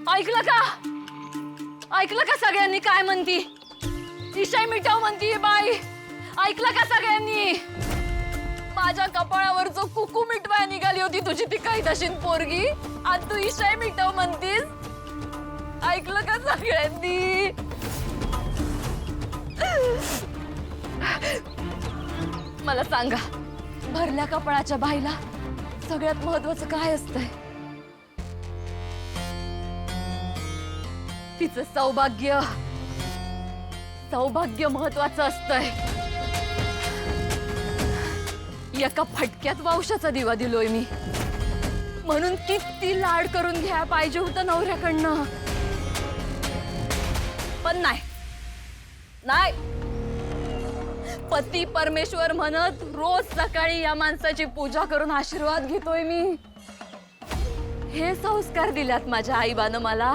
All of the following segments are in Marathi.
ऐकलं का? ऐकलं का सगळ्यांनी काय म्हणती? विषय मिटाव म्हणती बाई. ऐकलं का सगळ्यांनी? माझ्या कपाळावर जो कुकू मिटवाय निघाली होती तुझी ती काही तशी पोरगी, आज तू विषय मिटाव म्हणतीस. ऐकलं का सगळ्यांनी? मला सांगा, भरल्या कपाळाच्या बाईला सगळ्यात महत्वाचं काय असतंय? तिचं सौभाग्य. सौभाग्य महत्वाचं असतंय. एका फटक्यात वंशाचा दिवा दिलोय मी. म्हणून किती लाड करून घ्या पाहिजे होतं नवऱ्याकडनं. पण नाही नाही, पती परमेश्वर म्हणत रोज सकाळी या माणसाची पूजा करून आशीर्वाद घेतोय मी. हे संस्कार दिल्यात माझ्या आईबानं मला.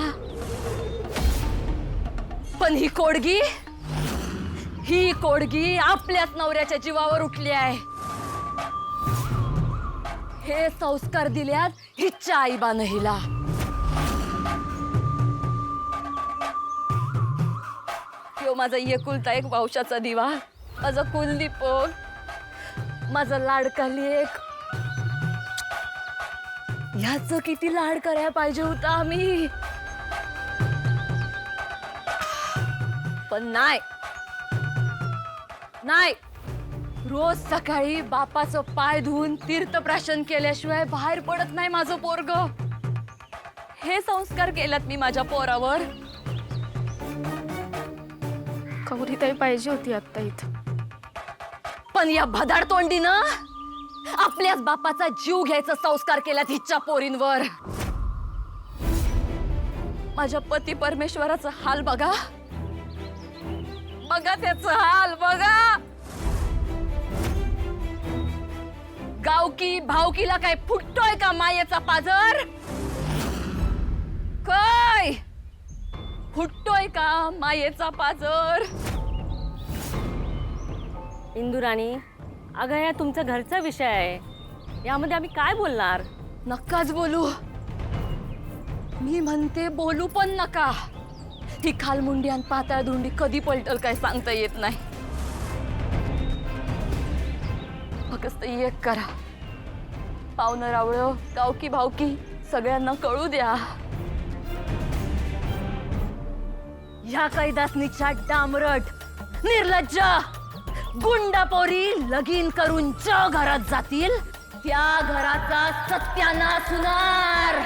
पण ही कोडगी आपल्याच नवऱ्याच्या जीवावर उठली आहे. हे संस्कार दिल्यात हिच्या आईबानं हिला. ह्यो माझा एकुलता एक वंशाचा दिवा, माझा कुलदीपक, माझा लाडका लेक. ह्याचं किती लाड करायला पाहिजे होता आम्ही. पण नाही नाही, रोज सकाळी बापाचं पाय धुवून तीर्थप्राशन केल्याशिवाय बाहेर पडत नाही माझं पोरग. हे संस्कार केल्यात मी माझ्या पोरावर. गौरीताई पाहिजे होती आता इथं. पण या भदाड तोंडीनं आपल्याच बापाचा जीव घ्यायचा संस्कार केल्यात हिच्या पोरींवर. माझ्या पती परमेश्वराचा हाल बघा. बघा त्याचा हाल बघा. गावकी भावकीला काय फुटतोय का मायेचा पाजर? काय फुटतोय का मायेचा पाजर? इंदुराणी, अगं या तुमचा घरचा विषय आहे, यामध्ये आम्ही काय बोलणार? नकाच बोलू. मी म्हणते बोलू पण नका. ही खालमुंडी आणि पाताळ धुंडी कधी पलटल काय सांगता येत नाही. फक्त एक करा, पाहुणं रावळं गावकी भावकी सगळ्यांना कळू द्या. ह्या कैदासनीच्या डांबरट निर्लज्ज गुंडापोरी लगीन करून ज्या घरात जातील त्या घराचा सत्यानाश होणार.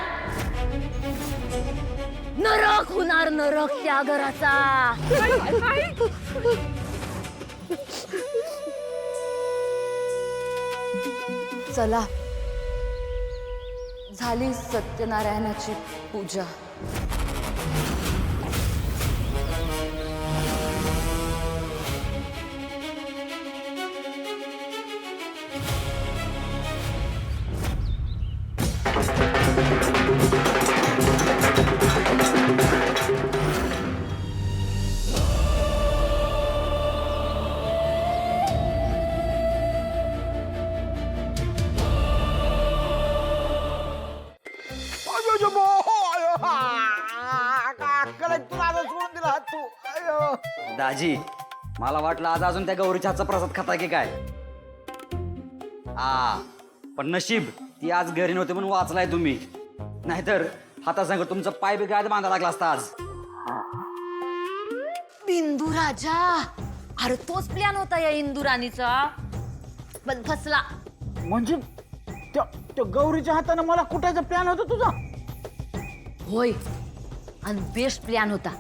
नरक होणार, नरक त्या घराचा. चला, झाली सत्यनारायणाची पूजा. दाजी, मला वाटलं आज अजून त्या गौरीच्या हातचा प्रसाद खाता की काय. पण नशीब ती आज घरी नव्हती म्हणून वाचलाय तुम्ही. नाहीतर हातासंग तुमचा पाय बी गायत बांधा लागला असता आज. बिंदू राजा, अरे तोच प्लॅन होता या इंदुराणीचा, पण फसला. म्हणजे त्या गौरीच्या हाताने मला कुठायचा प्लॅन होता तुझा? होय, आणि बेस्ट प्लॅन होता.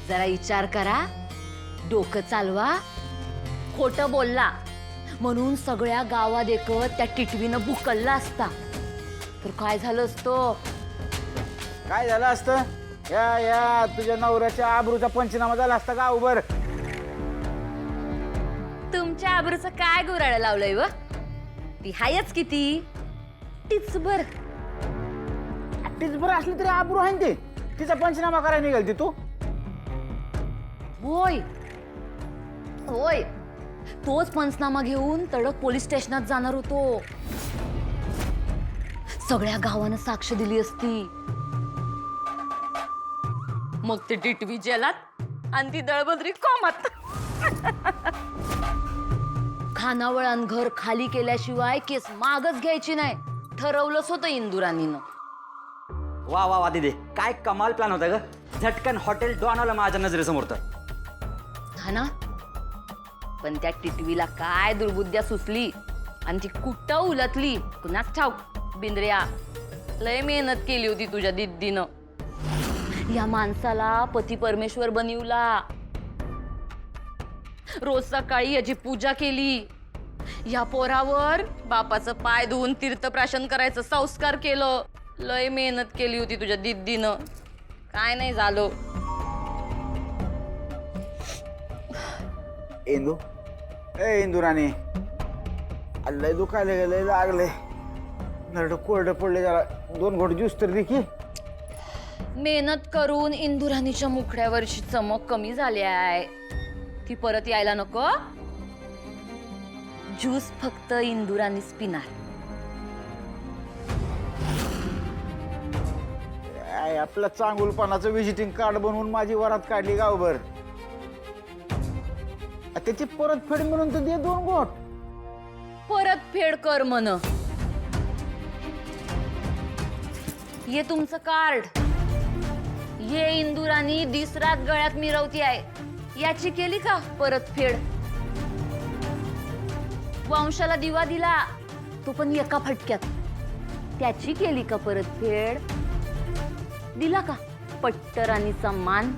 जरा विचार करा, डोकं चालवा. खोटं बोलला म्हणून सगळ्या गावात एकत त्या टिटवीनं बुकलला असता तर काय झालं असतं? काय झालं असतं? या तुझ्या नवऱ्याच्या आबरूचा पंचनामा झाला असता का उभर? तुमच्या आबरूचं काय गुराळ लावलंय व? ती हायच किती टिचभर. टिचभर असली तरी आबरू आहे ते. तिचा पंचनामा करायला निघालती तू? होय होय, तोच पंचनामा घेऊन तडक पोलीस स्टेशनात जाणार होतो. सगळ्या गावानं साक्ष दिली असती. मग ते टिटवी जेलात आणि ती दळबद्री कोमात. खानावळान घर खाली केल्याशिवाय केस मागच घ्यायची नाही ठरवलंच होतं इंदुराणीनं. वा वा वा दिदे, काय कमाल प्लॅन होता ग. झटकन हॉटेल डॉन आलं माझ्या नजरेसमोर तर. हा ना, पण त्या टिटवीला काय दुर्बुद्ध्या सुचली आणि ती कुठं उलटली कुणाच ठाऊक. बिंद्र्या, लय मेहनत केली होती तुझ्या दिदीनं. या माणसाला पती परमेश्वर बनवला. रोज सकाळी याची पूजा केली. या पोरावर बापाचं पाय धुवून तीर्थप्राशन करायचं संस्कार केलं. लय मेहनत केली होती तुझ्या दिदीनं. काय नाही झालं. इंदू, ए इंदुराणी, लय दुखायला गेलंय, लागले नरड कोरडं पडले, जरा 2 घोट ज्यूस तर दे की. मेहनत करून इंदुराणीच्या मुखड्यावरची चमक कमी झाली आहे. ती परत यायला नको. ज्यूस फक्त इंदुराणीच पिणार. आपलं चांगुलपणाचं विजिटिंग कार्ड बनवून माझी वरात काढली गावभर. त्याची परतफेड म्हणून तर दे 2 घोट. परत फेड कर म्हण. ये तुमचं कार्ड. ये इंदुराणी दिसरात गळ्यात मिरवती आहे. याची केली का परतफेड? वंशाला दिवा दिला तो पण एका फटक्यात. त्याची केली का परतफेड? दिला का पट्टर आणि सम्मान?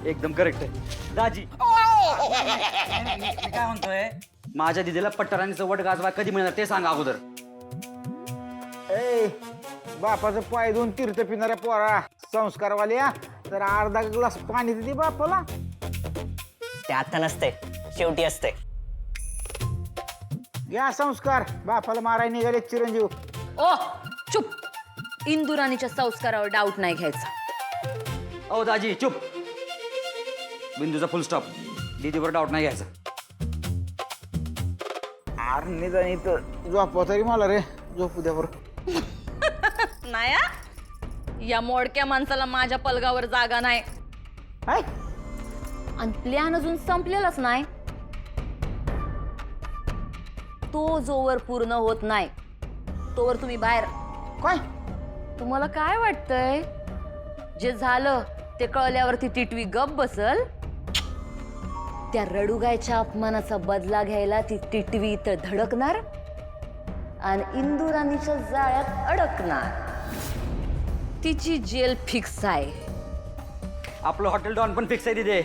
एकदम करेक्ट आहे दाजी. मी काय म्हणतोय, माझ्या दिदीला पट्टरांनीचं वट गाजवा कधी मिळणार ते सांगा अगोदर. ए बापाचं पाय धुवून तीर्थ पिणाऱ्या पोरा संस्कारवाल्या, तर अर्धा ग्लास पाणी दे बापाला. ते आता नसते, शेवटी असते. घ्या संस्कार. बापाला मारायला निघाले चिरंजीव. ओ चुप. इंदुराणीच्या संस्कारावर डाऊट नाही घ्यायचा. ओ दाजी चुप. बिंदूचा फुल स्टॉप. दीदीवर डाऊट नाही घ्यायचा. आर निदान इथं झोपवा तरी मला रे. झोपू द्या बरं. नाही हा? या मोडक्या माणसाला माझ्या पलगावर जागा नाही. हाय, आणि प्लॅन अजून संपलेलाच नाही. तो जोवर पूर्ण होत नाही तोवर तुम्ही बाहेर. काय तुम्हाला काय वाटतंय, जे झालं ते कळल्यावर ती टिटवी गप बसल? त्या रडुगायच्या अपमानाचा बदला घ्यायला ती टिटवी इथं धडकणार आणि इंदुराणीच्या जाळ्यात अडकणार. तिची जेल फिक्स आहे. आपलं हॉटेल डॉन पण फिक्स आहे दिदे.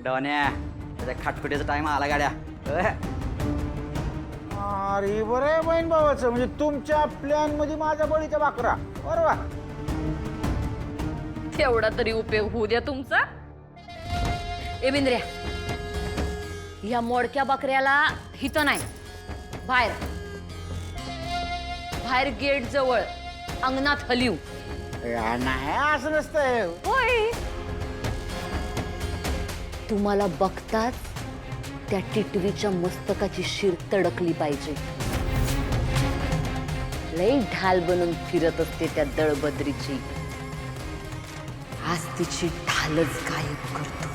डॉन्या, त्याच्या खाटपिटीचा टाइम आला गाड्या. अरे बरं आहे बहीण भावाचं. म्हणजे तुमच्या प्लॅन मध्ये माझ्या बळीच्या भाकरा. बरोबर, तेवढा तरी उपयोग होऊ द्या तुमचा. ए बिंद्र्या, ह्या मोडक्या बकऱ्याला हिथं नाही, बाहेर बाहेर गेट जवळ अंगणात हलिव. नाही असं नसतंय. होय. तुम्हाला बघताच त्या टिटवीच्या मस्तकाची शिर तडकली पाहिजे. लई ढाल बनून फिरत असते त्या दळबद्रीची. आज तिची ढालच गायब करतो.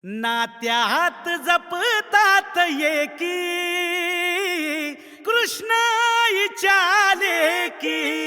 नात्यात जपतात एकी कृष्णाईच्या लेकी.